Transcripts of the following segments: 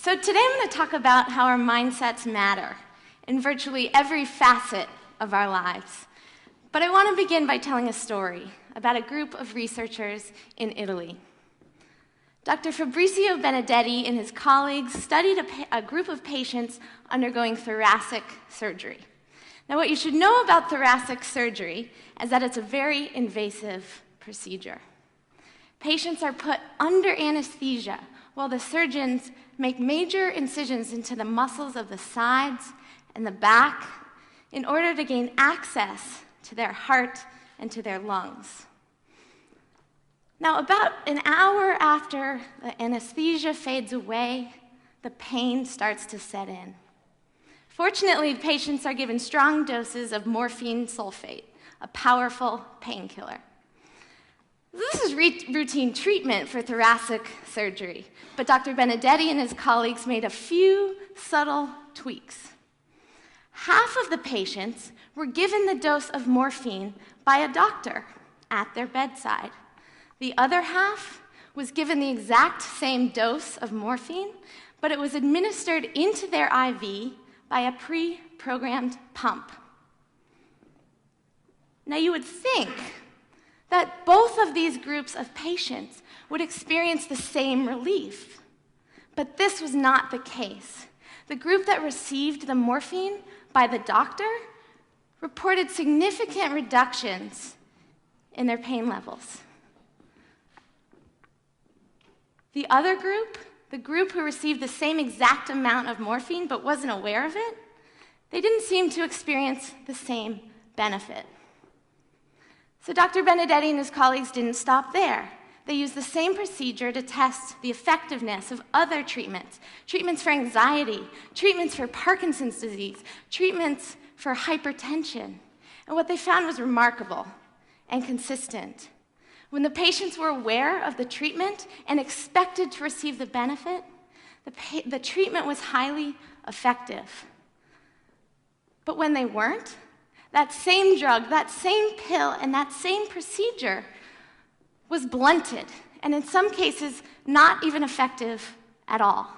So today I'm going to talk about how our mindsets matter in virtually every facet of our lives. But I want to begin by telling a story about a group of researchers in Italy. Dr. Fabrizio Benedetti and his colleagues studied a group of patients undergoing thoracic surgery. Now, what you should know about thoracic surgery is that it's a very invasive procedure. Patients are put under anesthesia while the surgeons make major incisions into the muscles of the sides and the back in order to gain access to their heart and to their lungs. Now, about an hour after the anesthesia fades away, the pain starts to set in. Fortunately, patients are given strong doses of morphine sulfate, a powerful painkiller. This is routine treatment for thoracic surgery, but Dr. Benedetti and his colleagues made a few subtle tweaks. Half of the patients were given the dose of morphine by a doctor at their bedside. The other half was given the exact same dose of morphine, but it was administered into their IV by a pre-programmed pump. Now, you would think that both of these groups of patients would experience the same relief, but this was not the case. The group that received the morphine by the doctor reported significant reductions in their pain levels. The other group, the group who received the same exact amount of morphine but wasn't aware of it, they didn't seem to experience the same benefit. So Dr. Benedetti and his colleagues didn't stop there. They used the same procedure to test the effectiveness of other treatments, treatments for anxiety, treatments for Parkinson's disease, treatments for hypertension. And what they found was remarkable and consistent. When the patients were aware of the treatment and expected to receive the benefit, the treatment was highly effective. But when they weren't, that same drug, that same pill, and that same procedure was blunted, and in some cases, not even effective at all.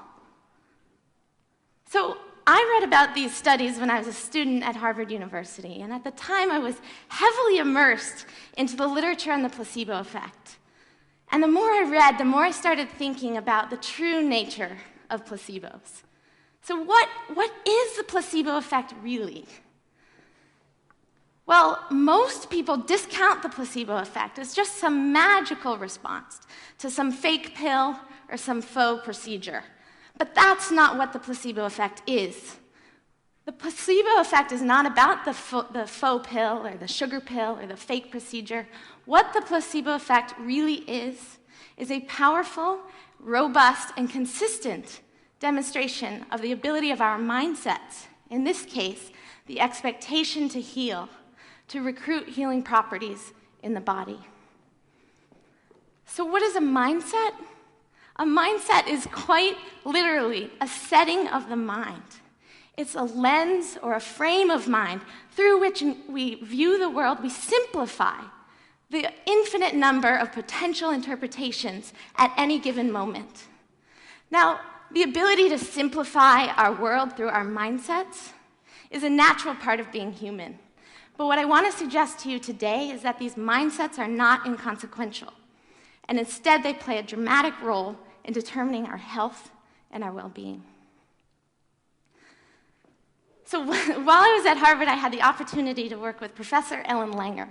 So I read about these studies when I was a student at Harvard University, and at the time I was heavily immersed into the literature on the placebo effect. And the more I read, the more I started thinking about the true nature of placebos. So what is the placebo effect really? Well, most people discount the placebo effect as just some magical response to some fake pill or some faux procedure. But that's not what the placebo effect is. The placebo effect is not about the faux pill or the sugar pill or the fake procedure. What the placebo effect really is a powerful, robust, and consistent demonstration of the ability of our mindsets, in this case, the expectation to heal, to recruit healing properties in the body. So what is a mindset? A mindset is quite literally a setting of the mind. It's a lens or a frame of mind through which we view the world. We simplify the infinite number of potential interpretations at any given moment. Now, the ability to simplify our world through our mindsets is a natural part of being human. But what I want to suggest to you today is that these mindsets are not inconsequential, and instead they play a dramatic role in determining our health and our well-being. So while I was at Harvard, I had the opportunity to work with Professor Ellen Langer.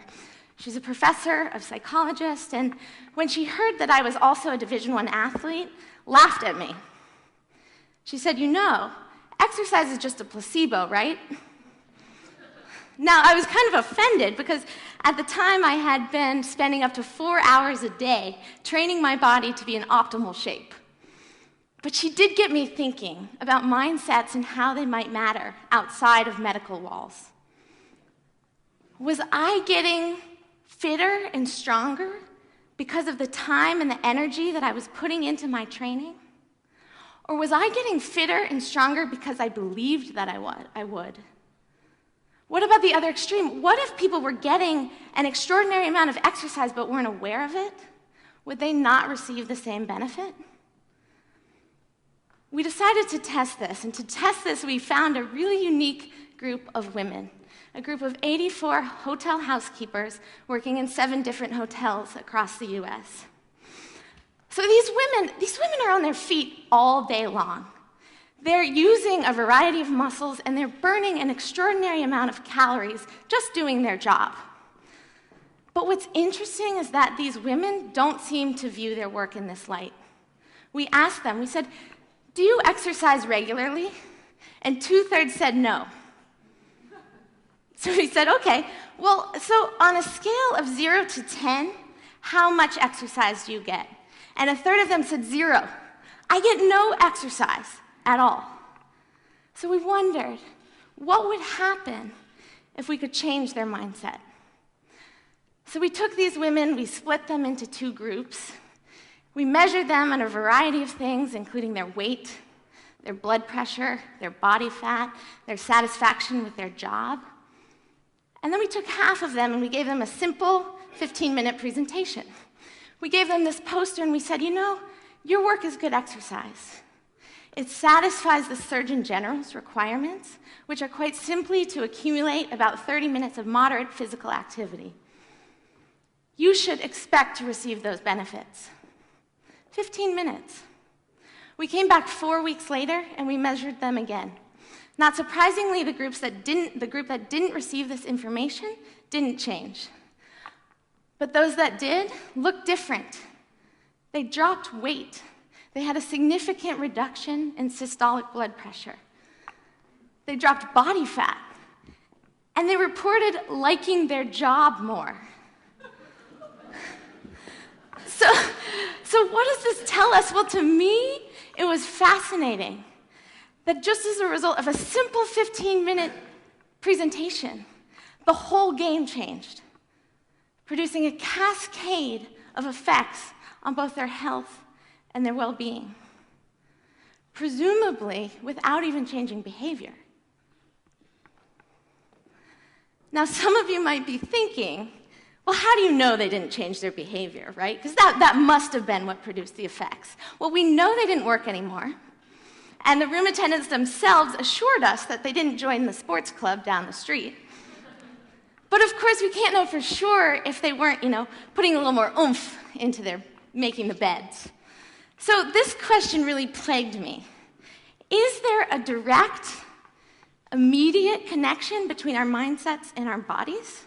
She's a professor of psychology, and when she heard that I was also a Division I athlete, laughed at me. She said, "You know, exercise is just a placebo, right?" Now, I was kind of offended because at the time I had been spending up to 4 hours a day training my body to be in optimal shape. But she did get me thinking about mindsets and how they might matter outside of medical walls. Was I getting fitter and stronger because of the time and the energy that I was putting into my training? Or was I getting fitter and stronger because I believed that I would? What about the other extreme? What if people were getting an extraordinary amount of exercise but weren't aware of it? Would they not receive the same benefit? we decided to test this. And to test this, we found a really unique group of women, a group of 84 hotel housekeepers working in 7 different hotels across the US. So these women are on their feet all day long. They're using a variety of muscles, and they're burning an extraordinary amount of calories just doing their job. But what's interesting is that these women don't seem to view their work in this light. We asked them, we said, "Do you exercise regularly?" And 2/3 said no. So we said, okay, well, so on a scale of 0 to 10, how much exercise do you get? And 1/3 of them said 0. I get no exercise at all. So we wondered, what would happen if we could change their mindset? So we took these women, we split them into 2 groups. We measured them on a variety of things, including their weight, their blood pressure, their body fat, their satisfaction with their job. And then we took half of them and we gave them a simple 15-minute presentation. We gave them this poster and we said, you know, your work is good exercise. It satisfies the Surgeon General's requirements, which are quite simply to accumulate about 30 minutes of moderate physical activity. You should expect to receive those benefits. 15 minutes. We came back 4 weeks later and we measured them again. Not surprisingly, the group that didn't receive this information didn't change. But those that did looked different. They dropped weight. They had a significant reduction in systolic blood pressure. They dropped body fat. And they reported liking their job more. So what does this tell us? Well, to me, it was fascinating that just as a result of a simple 15-minute presentation, the whole game changed, producing a cascade of effects on both their health and their well-being, presumably without even changing behavior. Now, some of you might be thinking, well, how do you know they didn't change their behavior, right? Because that must have been what produced the effects. Well, we know they didn't work anymore. And the room attendants themselves assured us that they didn't join the sports club down the street. But of course, we can't know for sure if they weren't, putting a little more oomph into their making the beds. So this question really plagued me. Is there a direct, immediate connection between our mindsets and our bodies?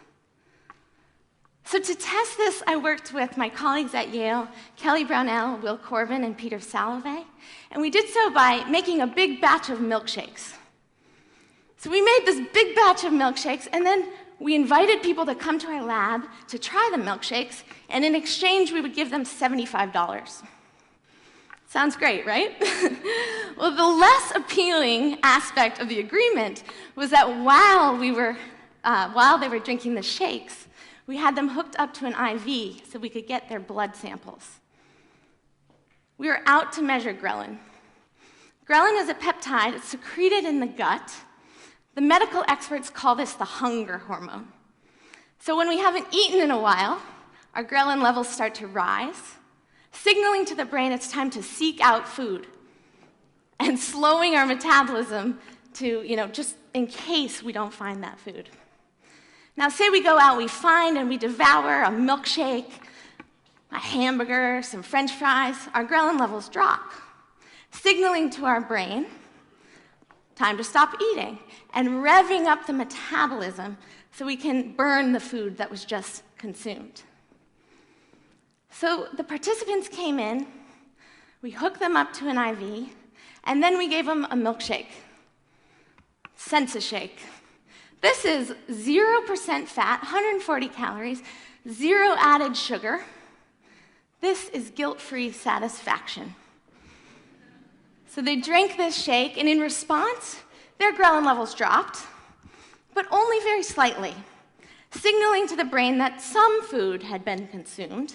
So to test this, I worked with my colleagues at Yale, Kelly Brownell, Will Corbin, and Peter Salovey, and we did so by making a big batch of milkshakes. So we made this big batch of milkshakes, and then we invited people to come to our lab to try the milkshakes, and in exchange, we would give them $75. Sounds great, right? Well, the less appealing aspect of the agreement was that while they were drinking the shakes, we had them hooked up to an IV so we could get their blood samples. We were out to measure ghrelin. Ghrelin is a peptide. It's secreted in the gut. The medical experts call this the hunger hormone. So when we haven't eaten in a while, our ghrelin levels start to rise, signaling to the brain it's time to seek out food, and slowing our metabolism to, just in case we don't find that food. Now, say we go out, we find and we devour a milkshake, a hamburger, some French fries, our ghrelin levels drop, signaling to our brain, time to stop eating, and revving up the metabolism so we can burn the food that was just consumed. So the participants came in, we hooked them up to an IV, and then we gave them a milkshake, Sensa-Shake. This is 0% fat, 140 calories, 0 added sugar. This is guilt-free satisfaction. So they drank this shake, and in response, their ghrelin levels dropped, but only very slightly, signaling to the brain that some food had been consumed,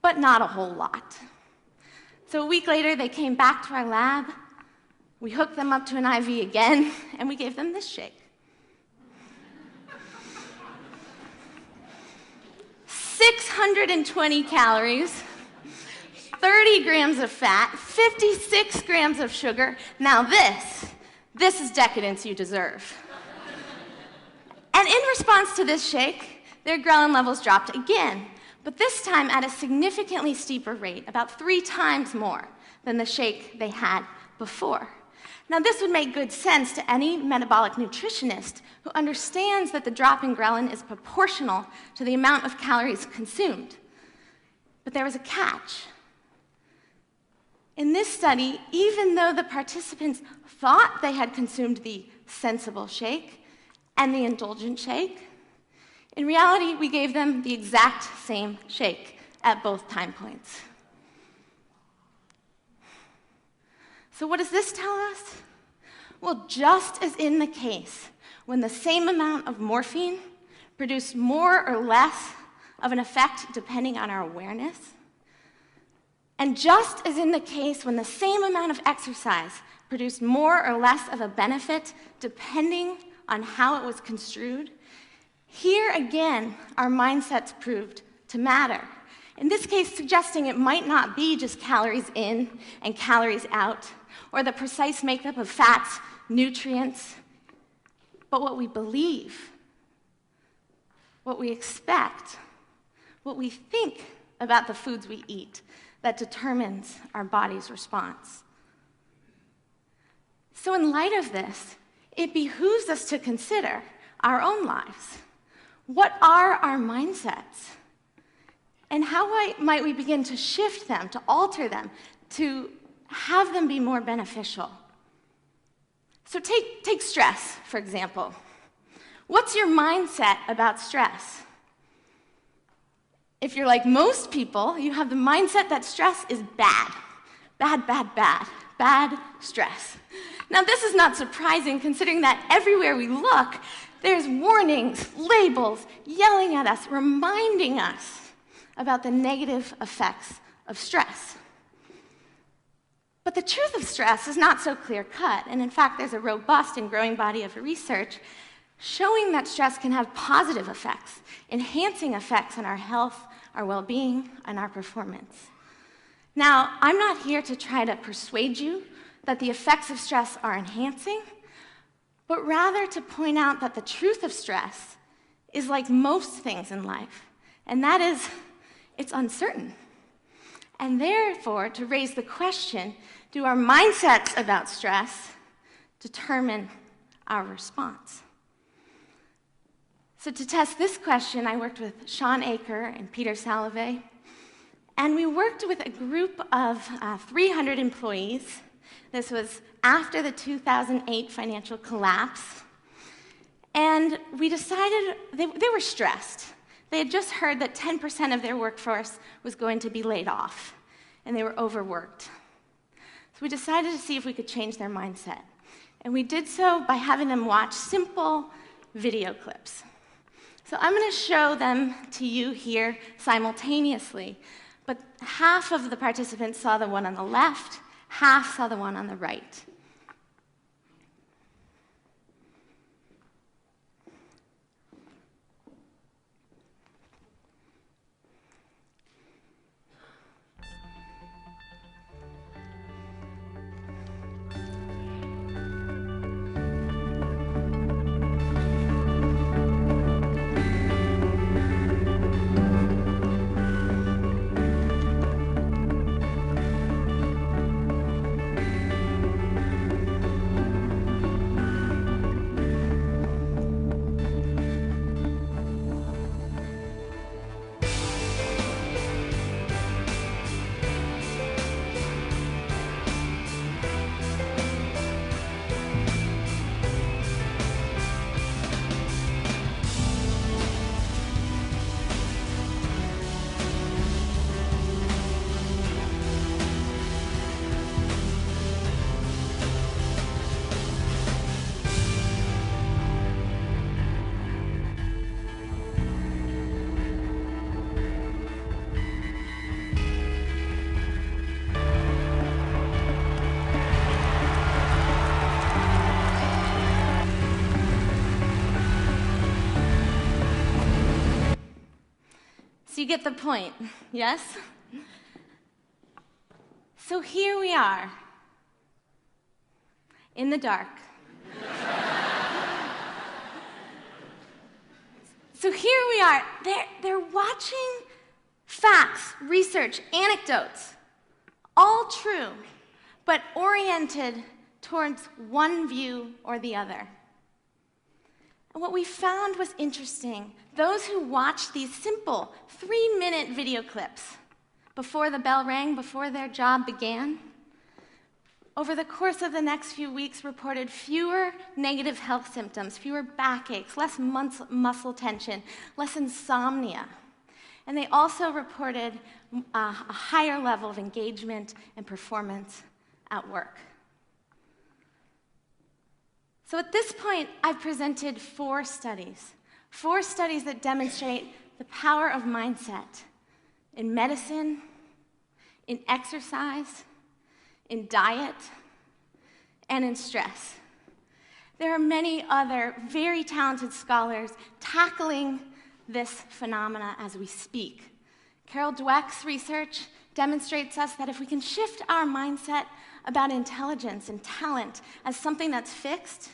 but not a whole lot. So a week later, they came back to our lab. We hooked them up to an IV again, and we gave them this shake. 620 calories, 30 30 grams of fat, 56 grams of sugar. Now this is decadence you deserve. And in response to this shake, their ghrelin levels dropped again, but this time at a significantly steeper rate, about 3 times more than the shake they had before. Now, this would make good sense to any metabolic nutritionist who understands that the drop in ghrelin is proportional to the amount of calories consumed. But there was a catch. In this study, even though the participants thought they had consumed the sensible shake and the indulgent shake, in reality, we gave them the exact same shake at both time points. So what does this tell us? Well, just as in the case when the same amount of morphine produced more or less of an effect depending on our awareness, and just as in the case when the same amount of exercise produced more or less of a benefit depending on how it was construed, here again, our mindsets proved to matter. In this case, suggesting it might not be just calories in and calories out, or the precise makeup of fats, nutrients, but what we believe, what we expect, what we think about the foods we eat that determines our body's response. So in light of this, it behooves us to consider our own lives. What are our mindsets? And how might we begin to shift them, to alter them, to have them be more beneficial? So take stress, for example. What's your mindset about stress? If you're like most people, you have the mindset that stress is bad. Bad, bad, bad. Bad stress. Now, this is not surprising, considering that everywhere we look, there's warnings, labels, yelling at us, reminding us about the negative effects of stress. But the truth of stress is not so clear-cut, and in fact, there's a robust and growing body of research showing that stress can have positive effects, enhancing effects on our health, our well-being, and our performance. Now, I'm not here to try to persuade you that the effects of stress are enhancing, but rather to point out that the truth of stress is like most things in life, and that is, it's uncertain. And therefore, to raise the question, do our mindsets about stress determine our response? So to test this question, I worked with Sean Aker and Peter Salovey, and we worked with a group of 300 employees. This was after the 2008 financial collapse, and we decided they were stressed. They had just heard that 10% of their workforce was going to be laid off, and they were overworked. So we decided to see if we could change their mindset. And we did so by having them watch simple video clips. So I'm going to show them to you here simultaneously, but half of the participants saw the one on the left, half saw the one on the right. So you get the point, yes? So here we are, in the dark. So here we are, they're watching facts, research, anecdotes, all true, but oriented towards one view or the other. And what we found was interesting. Those who watched these simple 3-minute video clips before the bell rang, before their job began, over the course of the next few weeks reported fewer negative health symptoms, fewer backaches, less muscle tension, less insomnia. And they also reported a higher level of engagement and performance at work. So at this point, I've presented 4 studies that demonstrate the power of mindset in medicine, in exercise, in diet, and in stress. There are many other very talented scholars tackling this phenomena as we speak. Carol Dweck's research demonstrates us that if we can shift our mindset about intelligence and talent as something that's fixed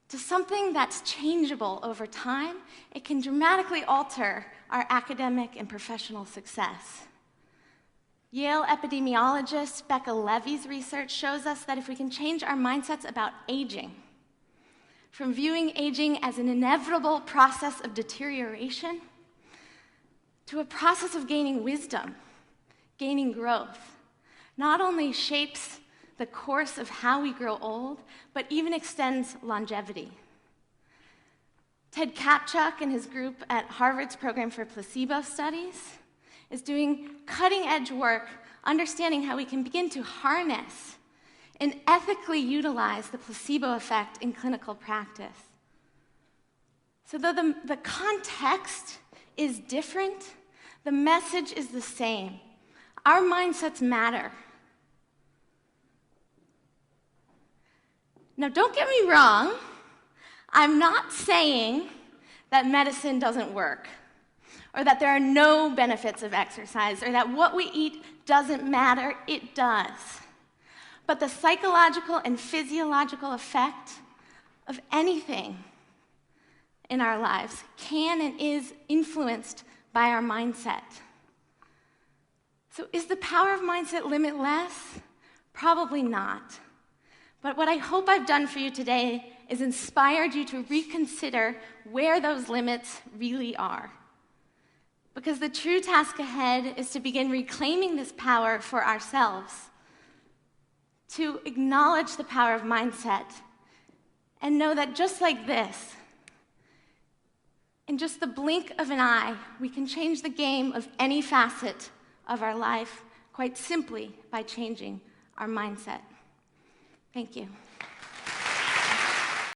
to something that's changeable over time, it can dramatically alter our academic and professional success. Yale epidemiologist Becca Levy's research shows us that if we can change our mindsets about aging, from viewing aging as an inevitable process of deterioration to a process of gaining wisdom, gaining growth, not only shapes the course of how we grow old, but even extends longevity. Ted Kapchuk and his group at Harvard's Program for Placebo Studies is doing cutting-edge work understanding how we can begin to harness and ethically utilize the placebo effect in clinical practice. So though the context is different, the message is the same. Our mindsets matter. Now, don't get me wrong. I'm not saying that medicine doesn't work, or that there are no benefits of exercise, or that what we eat doesn't matter. It does. But the psychological and physiological effect of anything in our lives can and is influenced by our mindset. So is the power of mindset limitless? Probably not. But what I hope I've done for you today is inspired you to reconsider where those limits really are. Because the true task ahead is to begin reclaiming this power for ourselves, to acknowledge the power of mindset, and know that just like this, in just the blink of an eye, we can change the game of any facet of our life quite simply by changing our mindset. Thank you.